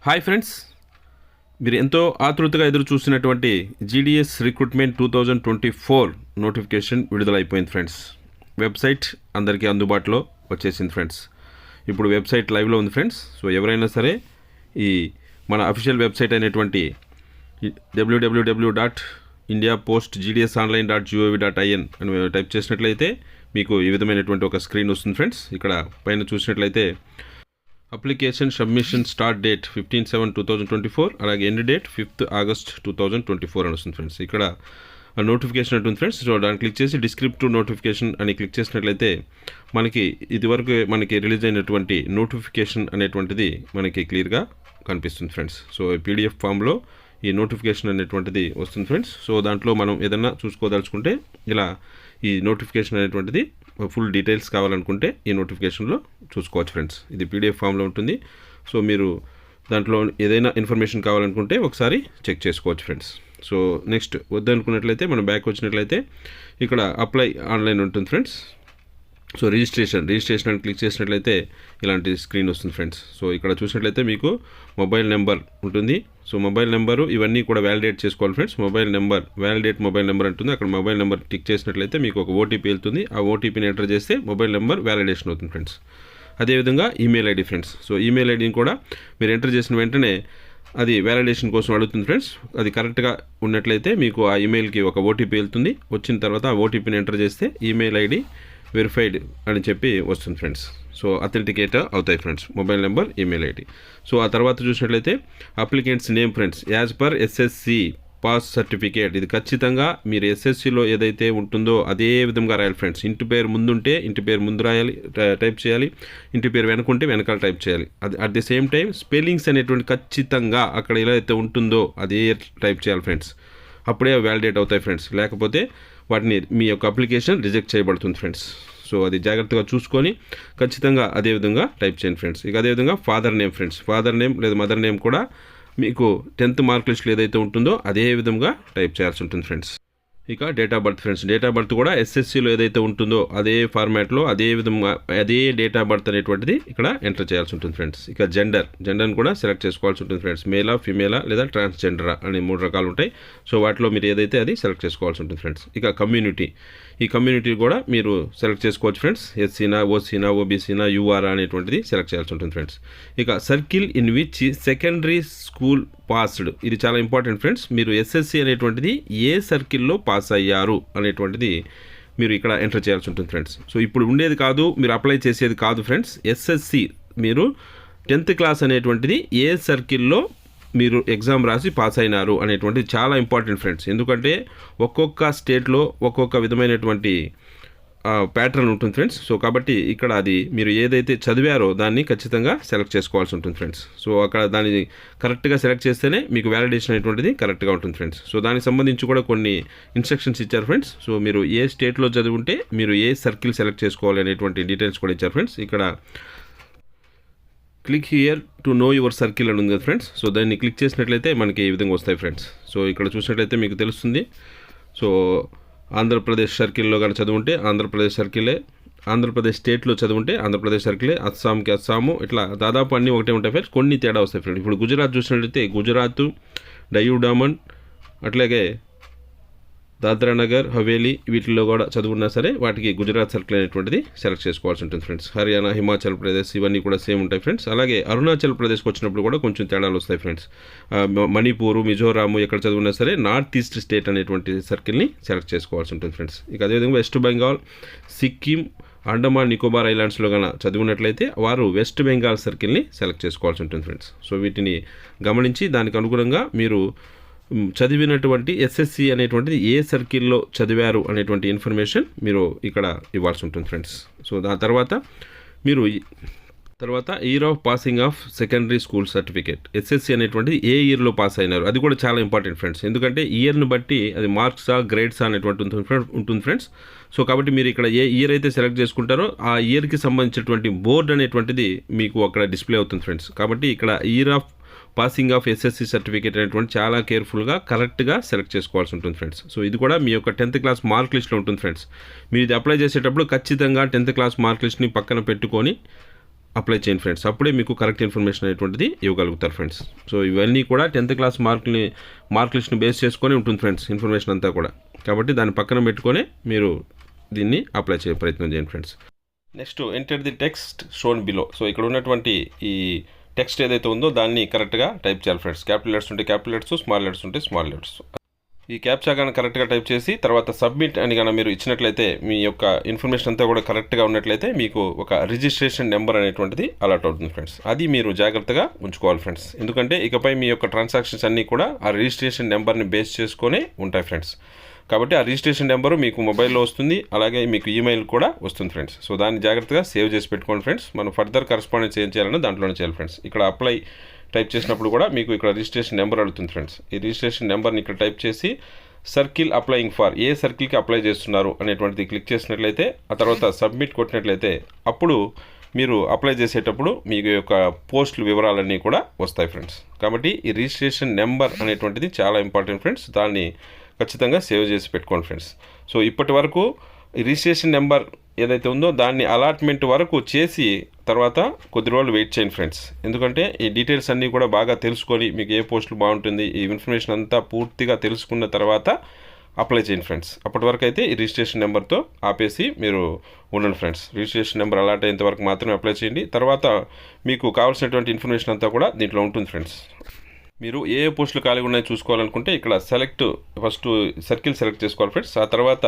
Hi friends, మీరు ఎంతో ఆతృతగా ఎదురు చూసినటువంటి జీడీఎస్ రిక్రూట్మెంట్ 2024 నోటిఫికేషన్ విడుదలైపోయింది ఫ్రెండ్స్. వెబ్సైట్ అందరికీ అందుబాటులో వచ్చేసింది ఫ్రెండ్స్. ఇప్పుడు వెబ్సైట్ లైవ్లో ఉంది ఫ్రెండ్స్. సో ఎవరైనా సరే ఈ మన అఫీషియల్ వెబ్సైట్ అయినటువంటి www.indiapostgdsonline.gov.in అని టైప్ చేసినట్లయితే మీకు ఈ విధమైనటువంటి ఒక స్క్రీన్ వస్తుంది ఫ్రెండ్స్. ఇక్కడ పైన చూసినట్లయితే అప్లికేషన్ సబ్మిషన్ స్టార్ట్ డేట్ 15/7/2024, అలాగే ఎండ్ డేట్ 5th August 2024 అని వస్తుంది ఫ్రెండ్స్. ఇక్కడ నోటిఫికేషన్ ఉంటుంది ఫ్రెండ్స్. సో దాన్ని క్లిక్ చేసి డిస్క్రిప్టివ్ నోటిఫికేషన్ అని క్లిక్ చేసినట్లయితే మనకి ఇదివరకు మనకి రిలీజ్ అయినటువంటి నోటిఫికేషన్ అనేటువంటిది మనకి క్లియర్గా కనిపిస్తుంది ఫ్రెండ్స్. సో పీడిఎఫ్ ఫామ్లో ఈ నోటిఫికేషన్ అనేటువంటిది వస్తుంది ఫ్రెండ్స్. సో దాంట్లో మనం ఏదన్నా చూసుకోదలుచుకుంటే ఇలా ఈ నోటిఫికేషన్ అనేటువంటిది ఫుల్ డీటెయిల్స్ కావాలనుకుంటే ఈ నోటిఫికేషన్లో చూసుకోవచ్చు ఫ్రెండ్స్. ఇది పీడిఎఫ్ ఫామ్లో ఉంటుంది. సో మీరు దాంట్లో ఏదైనా ఇన్ఫర్మేషన్ కావాలనుకుంటే ఒకసారి చెక్ చేసుకోవచ్చు ఫ్రెండ్స్. సో నెక్స్ట్ వద్దనుకున్నట్లయితే మనం బ్యాక్ వచ్చినట్లయితే ఇక్కడ అప్లై ఆన్లైన్ ఉంటుంది ఫ్రెండ్స్. సో రిజిస్ట్రేషన్ అని క్లిక్ చేసినట్లయితే ఇలాంటి స్క్రీన్ వస్తుంది ఫ్రెండ్స్. సో ఇక్కడ చూసినట్లయితే మీకు మొబైల్ నెంబర్ ఉంటుంది. సో మొబైల్ నెంబరు ఇవన్నీ కూడా వ్యాలిడేట్ చేసుకోవాలి ఫ్రెండ్స్. వ్యాలిడేట్ మొబైల్ నెంబర్ ఉంటుంది. అక్కడ మొబైల్ నెంబర్ టిక్ చేసినట్లయితే మీకు ఒక ఓటీపీ వెళ్తుంది. ఆ ఓటీపీని ఎంటర్ చేస్తే మొబైల్ నెంబర్ వ్యాలిడేషన్ అవుతుంది ఫ్రెండ్స్. అదేవిధంగా email ID friends. So email ఐడిని కూడా మీరు ఎంటర్ చేసిన వెంటనే అది వ్యాలిడేషన్ కోసం అడుగుతుంది ఫ్రెండ్స్. అది కరెక్ట్గా ఉన్నట్లయితే మీకు ఆ ఈమెయిల్కి ఒక ఓటీపీ వెళ్తుంది. వచ్చిన తర్వాత ఆ ఓటీపీని ఎంటర్ చేస్తే ఈమెయిల్ ఐడి వెరిఫైడ్ అని చెప్పి వస్తుంది ఫ్రెండ్స్. సో అథెంటికేట్ అవుతాయి friends mobile number, email ID. So ఆ తర్వాత చూసినట్లయితే applicants name friends as per SSC pass certificate. ఇది ఖచ్చితంగా మీరు ఎస్ఎస్సిలో ఏదైతే ఉంటుందో అదే విధంగా రాయాలి ఫ్రెండ్స్. ఇంటి పేరు ముందుంటే ఇంటి పేరు ముందు రాయాలి, టైప్ చేయాలి. ఇంటి పేరు వెనకుంటే వెనకాల టైప్ చేయాలి. అది at the same time spellings అనేటువంటి ఖచ్చితంగా అక్కడ ఎలా అయితే ఉంటుందో అదే టైప్ చేయాలి ఫ్రెండ్స్. అప్పుడే వ్యాలిడేట్ అవుతాయి ఫ్రెండ్స్. లేకపోతే వాటిని మీ యొక్క అప్లికేషన్ రిజెక్ట్ చేయబడుతుంది ఫ్రెండ్స్. సో అది జాగ్రత్తగా చూసుకొని ఖచ్చితంగా అదే విధంగా టైప్ చేయండి ఫ్రెండ్స్. ఇక అదేవిధంగా father name friends. Father name లేదా మదర్ నేమ్ కూడా మీకు 10th మార్క్ లిస్ట్లో ఏదైతే ఉంటుందో అదే విధంగా టైప్ చేయాల్సి ఉంటుంది ఫ్రెండ్స్. ఇక date of birth friends. Date of birth కూడా ఎస్ఎస్సిలో ఏదైతే ఉంటుందో అదే ఫార్మాట్లో అదే విధంగా అదే డేట్ ఆఫ్ బర్త్ అనేటువంటిది ఇక్కడ ఎంటర్ చేయాల్సి ఉంటుంది ఫ్రెండ్స్. ఇక జెండర్ని కూడా సెలెక్ట్ చేసుకోవాల్సి ఉంటుంది ఫ్రెండ్స్. మేలా, ఫిమేలా లేదా ట్రాన్స్జెండరా అని 3 రకాలు ఉంటాయి. సో వాటిలో మీరు ఏదైతే అది సెలెక్ట్ చేసుకోవాల్సి ఉంటుంది ఫ్రెండ్స్. ఇక ఈ కమ్యూనిటీ కూడా మీరు సెలెక్ట్ చేసుకోవచ్చు ఫ్రెండ్స్. ఎస్సీనా, ఓసీనా, ఓబీసీనా, యూఆర్ఆ అనేటువంటిది సెలెక్ట్ చేయాల్సి ఉంటుంది ఫ్రెండ్స్. ఇక circle in which secondary school passed. ఇది చాలా ఇంపార్టెంట్ ఫ్రెండ్స్. మీరు ఎస్ఎస్సి అనేటువంటిది ఏ సర్కిల్లో పాస్ అయ్యారు అనేటువంటిది మీరు ఇక్కడ ఎంటర్ చేయాల్సి ఉంటుంది ఫ్రెండ్స్. సో ఇప్పుడు ఉండేది కాదు, మీరు అప్లై చేసేది కాదు ఫ్రెండ్స్. ఎస్ఎస్సి మీరు 10th క్లాస్ అనేటువంటిది ఏ సర్కిల్లో మీరు ఎగ్జామ్ రాసి పాస్ అయినారు అనేటువంటిది చాలా ఇంపార్టెంట్ ఫ్రెండ్స్. ఎందుకంటే ఒక్కొక్క స్టేట్లో ఒక్కొక్క విధమైనటువంటి ప్యాటర్న్ ఉంటుంది ఫ్రెండ్స్. సో కాబట్టి ఇక్కడ అది మీరు ఏదైతే చదివారో దాన్ని ఖచ్చితంగా సెలెక్ట్ చేసుకోవాల్సి ఉంటుంది ఫ్రెండ్స్. సో అక్కడ దాన్ని కరెక్ట్గా సెలెక్ట్ చేస్తేనే మీకు వ్యాలిడేషన్ అనేటువంటిది కరెక్ట్గా ఉంటుంది ఫ్రెండ్స్. సో దానికి సంబంధించి కూడా కొన్ని ఇన్స్ట్రక్షన్స్ ఇచ్చారు ఫ్రెండ్స్. సో మీరు ఏ స్టేట్లో చదివింటే మీరు ఏ సర్కిల్ సెలెక్ట్ చేసుకోవాలి అనేటువంటి డీటెయిల్స్ కూడా ఇచ్చారు ఫ్రెండ్స్. ఇక్కడ click here to know your circle అని ఉంది కదా ఫ్రెండ్స్. సో దాన్ని క్లిక్ చేసినట్లయితే మనకి ఈ విధంగా వస్తాయి ఫ్రెండ్స్. సో ఇక్కడ చూసినట్లయితే మీకు తెలుస్తుంది. సో ఆంధ్రప్రదేశ్ సర్కిల్లో కానీ చదువుంటే ఆంధ్రప్రదేశ్ సర్కిలే, ఆంధ్రప్రదేశ్ స్టేట్లో చదువుంటే ఆంధ్రప్రదేశ్ సర్కిలే, అస్సాంకి అస్సాము, ఇట్లా దాదాపు అన్నీ ఒకటే ఉంటాయి ఫ్రెండ్స్. కొన్ని తేడా వస్తాయి ఫ్రెండ్స్. ఇప్పుడు గుజరాత్ చూసినట్లయితే గుజరాత్, డయ్యూ డామన్, అట్లాగే దాద్రా నగర్ హవేలీ వీటిల్లో కూడా చదువున్నా సరే వాటికి గుజరాత్ సర్కిల్ అనేటువంటిది సెలెక్ట్ చేసుకోవాల్సి ఉంటుంది ఫ్రెండ్స్. హర్యానా, హిమాచల్ ప్రదేశ్ ఇవన్నీ కూడా సేమ్ ఉంటాయి ఫ్రెండ్స్. అలాగే అరుణాచల్ ప్రదేశ్కి వచ్చినప్పుడు కూడా కొంచెం తేడాలు వస్తాయి ఫ్రెండ్స్. మణిపూరు, మిజోరాము ఎక్కడ చదివినా సరే నార్త్ ఈస్ట్ స్టేట్ అనేటువంటి సర్కిల్ని సెలెక్ట్ చేసుకోవాల్సి ఉంటుంది ఫ్రెండ్స్. ఇక అదేవిధంగా వెస్ట్ బెంగాల్, సిక్కిం, అండమాన్ నికోబార్ ఐలాండ్స్లో కన్నా చదివినట్లయితే వారు వెస్ట్ బెంగాల్ సర్కిల్ని సెలెక్ట్ చేసుకోవాల్సి ఉంటుంది ఫ్రెండ్స్. సో వీటిని గమనించి దానికి అనుగుణంగా మీరు చదివినటువంటి ఎస్ఎస్సి అనేటువంటిది ఏ సర్కిల్లో చదివారు అనేటువంటి ఇన్ఫర్మేషన్ మీరు ఇక్కడ ఇవ్వాల్సి ఉంటుంది ఫ్రెండ్స్. సో దాని తర్వాత year of passing of secondary school certificate. SSC అనేటువంటిది ఏ ఇయర్లో పాస్ అయినారు అది కూడా చాలా ఇంపార్టెంట్ ఫ్రెండ్స్. ఎందుకంటే ఇయర్ని బట్టి అది మార్క్సా గ్రేడ్సా అనేటువంటి ఉంటుంది ఫ్రెండ్స్. సో కాబట్టి మీరు ఇక్కడ ఏ ఇయర్ అయితే సెలెక్ట్ చేసుకుంటారో ఆ ఇయర్కి సంబంధించినటువంటి బోర్డు అనేటువంటిది మీకు అక్కడ డిస్ప్లే అవుతుంది ఫ్రెండ్స్. కాబట్టి ఇక్కడ year of passing of SSC certificate అనేటువంటి చాలా కేర్ఫుల్గా కరెక్ట్గా సెలెక్ట్ చేసుకోవాల్సి ఉంటుంది ఫ్రెండ్స్. సో ఇది కూడా మీ యొక్క 10th క్లాస్ మార్క్ లిస్ట్లో ఉంటుంది ఫ్రెండ్స్. మీరు ఇది అప్లై చేసేటప్పుడు ఖచ్చితంగా 10th క్లాస్ మార్క్ లిస్ట్ని పక్కన పెట్టుకొని అప్లై చేయండి ఫ్రెండ్స్. అప్పుడే మీకు కరెక్ట్ ఇన్ఫర్మేషన్ అనేటువంటిది ఇవ్వగలుగుతారు ఫ్రెండ్స్. సో ఇవన్నీ కూడా 10th క్లాస్ మార్క్ లిస్ట్ని బేస్ చేసుకొని ఉంటుంది ఫ్రెండ్స్ ఇన్ఫర్మేషన్ అంతా కూడా. కాబట్టి దాన్ని పక్కన పెట్టుకొని మీరు దీన్ని అప్లై చేయ ప్రయత్నం చేయండి friends. Next enter the text shown below. So ఇక్కడ ఉన్నటువంటి ఈ టెక్స్ట్ ఏదైతే ఉందో దాన్ని కరెక్ట్గా టైప్ చేయాలి ఫ్రెండ్స్. క్యాపిటల్ లెటర్స్ ఉంటే క్యాపిటల్ లెటర్స్, స్మాల్ లెటర్స్ ఉంటే స్మాల్ లెటర్స్. ఈ క్యాప్చా కానీ కరెక్ట్గా టైప్ చేసి తర్వాత సబ్మిట్ అని కానీ మీరు ఇచ్చినట్లయితే మీ యొక్క ఇన్ఫర్మేషన్ అంతా కూడా కరెక్ట్గా ఉన్నట్లయితే మీకు ఒక రిజిస్ట్రేషన్ నెంబర్ అనేటువంటిది అలాట్ అవుతుంది ఫ్రెండ్స్. అది మీరు జాగ్రత్తగా ఉంచుకోవాలి ఫ్రెండ్స్. ఎందుకంటే ఇకపై మీ యొక్క ట్రాన్సాక్షన్స్ అన్నీ కూడా ఆ రిజిస్ట్రేషన్ నెంబర్ని బేస్ చేసుకొని ఉంటాయి ఫ్రెండ్స్. కాబట్టి ఆ రిజిస్ట్రేషన్ నెంబరు మీకు మొబైల్లో వస్తుంది, అలాగే మీకు ఈమెయిల్ కూడా వస్తుంది ఫ్రెండ్స్. సో దాన్ని జాగ్రత్తగా సేవ్ చేసి పెట్టుకోండి ఫ్రెండ్స్. మనం ఫర్దర్ కరెస్పాండెన్స్ ఏం చేయాలన్నా దాంట్లోనే చేయాలి ఫ్రెండ్స్. ఇక్కడ అప్లై టైప్ చేసినప్పుడు కూడా మీకు ఇక్కడ రిజిస్ట్రేషన్ నెంబర్ అడుగుతుంది ఫ్రెండ్స్. ఈ రిజిస్ట్రేషన్ నెంబర్ని ఇక్కడ టైప్ చేసి సర్కిల్ అప్లయింగ్ ఫర్, ఏ సర్కిల్కి అప్లై చేస్తున్నారు అనేటువంటిది క్లిక్ చేసినట్లయితే ఆ తర్వాత సబ్మిట్ కొట్టినట్లయితే అప్పుడు మీరు అప్లై చేసేటప్పుడు మీ యొక్క పోస్టుల వివరాలన్నీ కూడా వస్తాయి ఫ్రెండ్స్. కాబట్టి ఈ రిజిస్ట్రేషన్ నెంబర్ అనేటువంటిది చాలా ఇంపార్టెంట్ ఫ్రెండ్స్. దాన్ని ఖచ్చితంగా సేవ్ చేసి పెట్టుకోండి ఫ్రెండ్స్. సో ఇప్పటి వరకు ఈ రిజిస్ట్రేషన్ నెంబర్ ఏదైతే ఉందో దాన్ని అలాట్మెంట్ వరకు చేసి తర్వాత కొద్ది రోజులు వెయిట్ చేయండి ఫ్రెండ్స్. ఎందుకంటే ఈ డీటెయిల్స్ అన్నీ కూడా బాగా తెలుసుకొని మీకు ఏ పోస్టులు బాగుంటుంది ఈ ఇన్ఫర్మేషన్ అంతా పూర్తిగా తెలుసుకున్న తర్వాత అప్లై చేయండి ఫ్రెండ్స్. అప్పటి వరకు అయితే ఈ రిజిస్ట్రేషన్ నెంబర్తో ఆపేసి మీరు ఉండండి ఫ్రెండ్స్. రిజిస్ట్రేషన్ నెంబర్ అలాట్ అయ్యేంత వరకు మాత్రమే అప్లై చేయండి. తర్వాత మీకు కావాల్సినటువంటి ఇన్ఫర్మేషన్ అంతా కూడా దీంట్లో ఉంటుంది ఫ్రెండ్స్. మీరు ఏ పోస్టులు ఖాళీగా ఉన్నాయో చూసుకోవాలనుకుంటే ఇక్కడ ఫస్ట్ సర్కిల్ సెలెక్ట్ చేసుకోవాలి ఫ్రెండ్స్. ఆ తర్వాత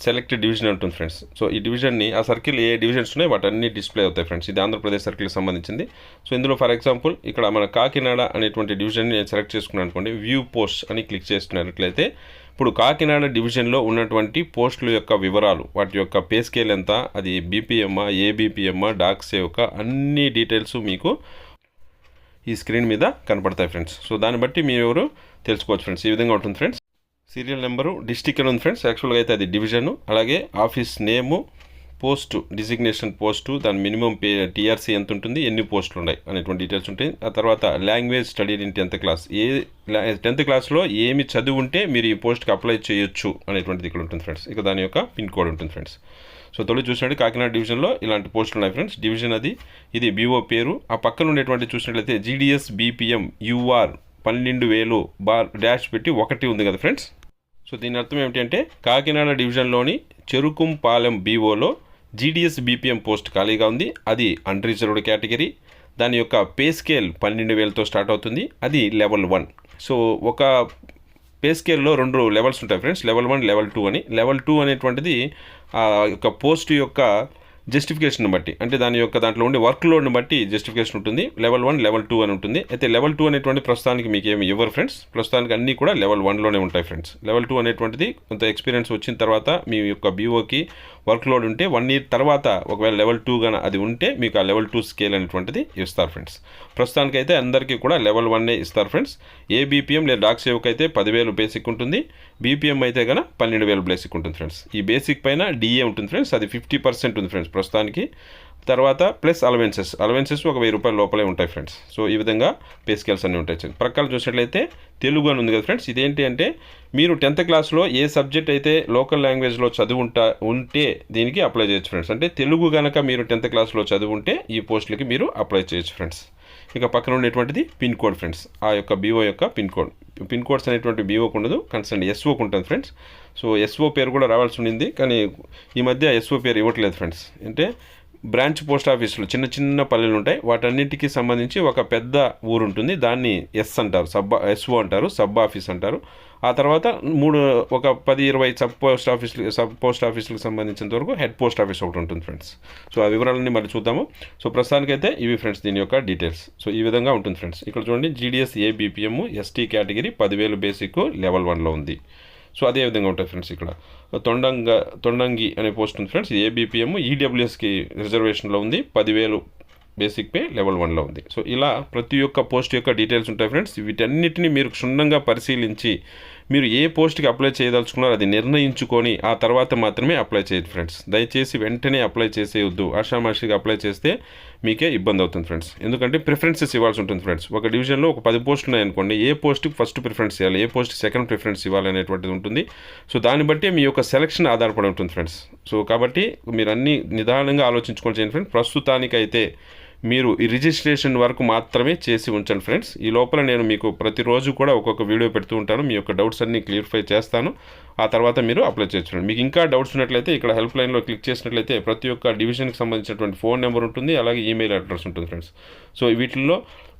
సెలెక్ట్ డివిజన్ ఉంటుంది ఫ్రెండ్స్. సో ఈ డివిజన్ని ఆ సర్కిల్ ఏ డివిజన్స్ ఉన్నాయో వాటన్నీ డిస్ప్లే అవుతాయి ఫ్రెండ్స్. ఇది ఆంధ్రప్రదేశ్ సర్కిల్కి సంబంధించింది. సో ఇందులో ఫర్ ఎగ్జాంపుల్ ఇక్కడ మన కాకినాడ అనేటువంటి డివిజన్ని నేను సెలెక్ట్ చేసుకున్నాను అనుకోండి. వ్యూ పోస్ట్ అని క్లిక్ చేస్తున్నట్లయితే ఇప్పుడు కాకినాడ డివిజన్లో ఉన్నటువంటి పోస్టుల యొక్క వివరాలు, వాటి యొక్క పే స్కేల్ ఎంత, అది బీపీఎమ్మా, ఏబీపీఎమ్మా, డాక్స్ యొక్క అన్ని డీటెయిల్స్ మీకు ఈ స్క్రీన్ మీద కనపడతాయి ఫ్రెండ్స్. సో దాన్ని బట్టి మీరు తెలుసుకోవచ్చు ఫ్రెండ్స్. ఈ విధంగా ఉంటుంది ఫ్రెండ్స్. సీరియల్ నెంబరు, డిస్టిక్ అని ఉంది ఫ్రెండ్స్. యాక్చువల్గా అయితే అది డివిజను, అలాగే ఆఫీస్ నేము, పోస్టు డిజిగ్నేషన్ పోస్టు, దాని మినిమం టీఆర్సీ ఎంత ఉంటుంది, ఎన్ని పోస్టులు ఉన్నాయి అనేటువంటి డీటెయిల్స్ ఉంటాయి. ఆ తర్వాత language studied in 10th class, 10th క్లాస్లో ఏమి చదువు ఉంటే మీరు ఈ పోస్ట్కి అప్లై చేయొచ్చు అనేటువంటిది ఇక్కడ ఉంటుంది ఫ్రెండ్స్. ఇక దాని యొక్క పిన్ కోడ్ ఉంటుంది ఫ్రెండ్స్. సో తొలి చూసినట్టు కాకినాడ డివిజన్లో ఇలాంటి పోస్టులు ఉన్నాయి ఫ్రెండ్స్. డివిజన్ ఇది బీఓ పేరు. ఆ పక్కన ఉండేటువంటి చూసినట్లయితే జీడిఎస్ బీపీఎం యూఆర్ 12,000 డాష్ పెట్టి 1 ఉంది కదా ఫ్రెండ్స్. సో దీని అర్థం ఏమిటంటే కాకినాడ డివిజన్లోని చెరుకుంపాలెం బీఓలో జీడిఎస్ బీపీఎం పోస్ట్ ఖాళీగా ఉంది. అది అన్రిజర్వ్డ్ కేటగిరీ. దాని యొక్క పే స్కేల్ 12,000తో స్టార్ట్ అవుతుంది. అది లెవెల్ 1. సో ఒక పే స్కేల్లో 2 లెవెల్స్ ఉంటాయి ఫ్రెండ్స్, లెవెల్ 1, లెవెల్ 2 అని. లెవెల్ 2 అనేటువంటిది ఆ యొక్క పోస్ట్ యొక్క జస్టిఫికేషన్ బట్టి, అంటే దాంట్లో ఉండే వర్క్ లోడ్ని బట్టి జస్టిఫికేషన్ ఉంటుంది. లెవెల్ 1, లెవెల్ 2 అని ఉంటుంది. అయితే లెవెల్ 2 అనేటువంటి ప్రస్తుతానికి మీకు ఏమి ఇవ్వరు ఫ్రెండ్స్. ప్రస్తుతానికి అన్నీ కూడా లెవెల్ 1లోనే ఉంటాయి ఫ్రెండ్స్. లెవెల్ 2 అనేటువంటిది కొంత ఎక్స్పీరియన్స్ వచ్చిన తర్వాత మీ యొక్క బీఓకి వర్క్ లోడ్ ఉంటే 1 year తర్వాత ఒకవేళ లెవెల్ 2 గాన అది ఉంటే మీకు ఆ లెవెల్ 2 స్కేల్ అనేటువంటిది ఇస్తారు ఫ్రెండ్స్. ప్రస్తుతానికైతే అందరికీ కూడా లెవెల్ 1 ఇస్తారు ఫ్రెండ్స్. ఏ బీపీఎం లేదా డాక్ సేవకి అయితే 10,000 బేసిక్ ఉంటుంది. బీపీఎం అయితే కనుక 12,000 బేసిక్ ఉంటుంది ఫ్రెండ్స్. ఈ బేసిక్ పైన డిఏ ఉంటుంది ఫ్రెండ్స్. అది 50% ఉంది ఫ్రెండ్స్ ప్రస్తుతానికి. తర్వాత ప్లస్ అలవెన్సెస్ ఒక 1,000 రూపాయల లోపలే ఉంటాయి ఫ్రెండ్స్. సో ఈ విధంగా పే స్కేల్స్ అన్నీ ఉంటాయి. ప్రక్కన చూసినట్లయితే తెలుగు అని ఉంది కదా ఫ్రెండ్స్. ఇదేంటి అంటే మీరు 10th క్లాస్లో ఏ సబ్జెక్ట్ అయితే లోకల్ లాంగ్వేజ్లో ఉంటే దీనికి అప్లై చేయొచ్చు ఫ్రెండ్స్. అంటే తెలుగు కనుక మీరు 10th క్లాస్లో చదువుంటే ఈ పోస్టులకి మీరు అప్లై చేయొచ్చు ఫ్రెండ్స్. ఇక పక్కన ఉండేటువంటిది పిన్ కోడ్ ఫ్రెండ్స్. ఆ యొక్క బీఓ యొక్క పిన్ కోడ్స్ అనేటువంటి బీఓకి ఉండదు, కన్సర్న్ ఎస్ఓకి ఉంటుంది ఫ్రెండ్స్. సో ఎస్ఓ పేరు కూడా రావాల్సి ఉండింది, కానీ ఈ మధ్య ఎస్ఓ పేరు ఇవ్వట్లేదు ఫ్రెండ్స్. అంటే బ్రాంచ్ పోస్ట్ ఆఫీసులు చిన్న పల్లెలు ఉంటాయి, వాటన్నిటికీ సంబంధించి ఒక పెద్ద ఊరు ఉంటుంది. దాన్ని ఎస్ఓ అంటారు, సబ్ ఆఫీస్ అంటారు. ఆ తర్వాత ఒక 10-20 సబ్ పోస్ట్ ఆఫీసులకు సంబంధించినంత వరకు హెడ్ పోస్ట్ ఆఫీస్ ఒకటి ఉంటుంది ఫ్రెండ్స్. సో ఆ వివరాలన్నీ మళ్ళీ చూద్దాము. సో ప్రస్తుతానికైతే ఇవి ఫ్రెండ్స్ దీని యొక్క డీటెయిల్స్. సో ఈ విధంగా ఉంటుంది ఫ్రెండ్స్. ఇక్కడ చూడండి, GDS ABPM ST category 10,000 basic level 1లో ఉంది. సో అదే విధంగా ఉంటుంది ఫ్రెండ్స్. ఇక్కడ తొండంగి అనే పోస్ట్ ఉంది ఫ్రెండ్స్. ఏబీపీఎం ఈడబ్ల్యూఎస్కి రిజర్వేషన్లో ఉంది, 10,000 బేసిక్ పే లెవెల్ 1లో ఉంది. సో ఇలా ప్రతి ఒక్క పోస్ట్ యొక్క డీటెయిల్స్ ఉంటాయి ఫ్రెండ్స్. వీటన్నిటిని మీరు క్షుణ్ణంగా పరిశీలించి మీరు ఏ పోస్ట్కి అప్లై చేయదలుచుకున్నారో అది నిర్ణయించుకొని ఆ తర్వాత మాత్రమే అప్లై చేయండి ఫ్రెండ్స్. దయచేసి వెంటనే అప్లై చేసేయొద్దు. ఆషామాషిగా అప్లై చేస్తే మీకే ఇబ్బంది అవుతుంది ఫ్రెండ్స్. ఎందుకంటే ప్రిఫరెన్సెస్ ఇవ్వాల్సి ఉంటుంది ఫ్రెండ్స్. ఒక డివిజన్లో ఒక 10 పోస్టులు ఉన్నాయనుకోండి, ఏ పోస్ట్కి ఫస్ట్ ప్రిఫరెన్స్ ఇవ్వాలి, ఏ పోస్ట్కి సెకండ్ ప్రిఫరెన్స్ ఇవ్వాలి అనేటువంటిది ఉంటుంది. సో దాన్ని బట్టి మీ యొక్క సెలక్షన్ ఆధారపడి ఉంటుంది ఫ్రెండ్స్. సో కాబట్టి మీరు అన్ని నిదానంగా ఆలోచించుకొని చేయండి ఫ్రెండ్స్. ప్రస్తుతానికైతే మీరు ఈ రిజిస్ట్రేషన్ వరకు మాత్రమే చేసి ఉంచండి ఫ్రెండ్స్. ఈ లోపల నేను మీకు ప్రతిరోజు కూడా ఒక్కొక్క వీడియో పెడుతూ ఉంటాను. మీ యొక్క డౌట్స్ అన్నీ క్లియర్ఫై చేస్తాను. ఆ తర్వాత మీరు అప్లై చేయొచ్చు. మీకు ఇంకా డౌట్స్ ఉన్నట్లయితే ఇక్కడ హెల్ప్ లైన్లో క్లిక్ చేసినట్లయితే ప్రతి ఒక్క డివిజన్కి సంబంధించినటువంటి ఫోన్ నెంబర్ ఉంటుంది, అలాగే ఈమెయిల్ అడ్రస్ ఉంటుంది ఫ్రెండ్స్. సో వీటిల్లో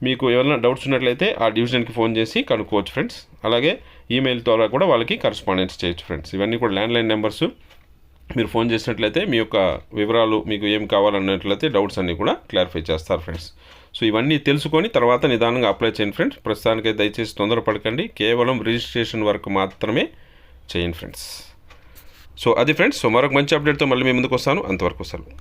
మీకు ఏమైనా డౌట్స్ ఉన్నట్లయితే ఆ డివిజన్కి ఫోన్ చేసి కనుక్కోవచ్చు ఫ్రెండ్స్. అలాగే ఈమెయిల్ ద్వారా కూడా వాళ్ళకి కరస్పాండెన్స్ చేయొచ్చు ఫ్రెండ్స్. ఇవన్నీ కూడా ల్యాండ్లైన్ నెంబర్స్. మీరు ఫోన్ చేసినట్లయితే మీ యొక్క వివరాలు మీకు ఏం కావాలన్నట్లయితే డౌట్స్ అన్నీ కూడా క్లారిఫై చేస్తారు ఫ్రెండ్స్. సో ఇవన్నీ తెలుసుకొని తర్వాత నిదానంగా అప్లై చేయండి ఫ్రెండ్స్. ప్రస్తుతానికైతే దయచేసి తొందరపడకండి. కేవలం రిజిస్ట్రేషన్ వరకు మాత్రమే చేయండి ఫ్రెండ్స్. సో అది ఫ్రెండ్స్. సో మరొక మంచి అప్డేట్తో మళ్ళీ మీ ముందుకు వస్తాను. అంతవరకు సెలవు.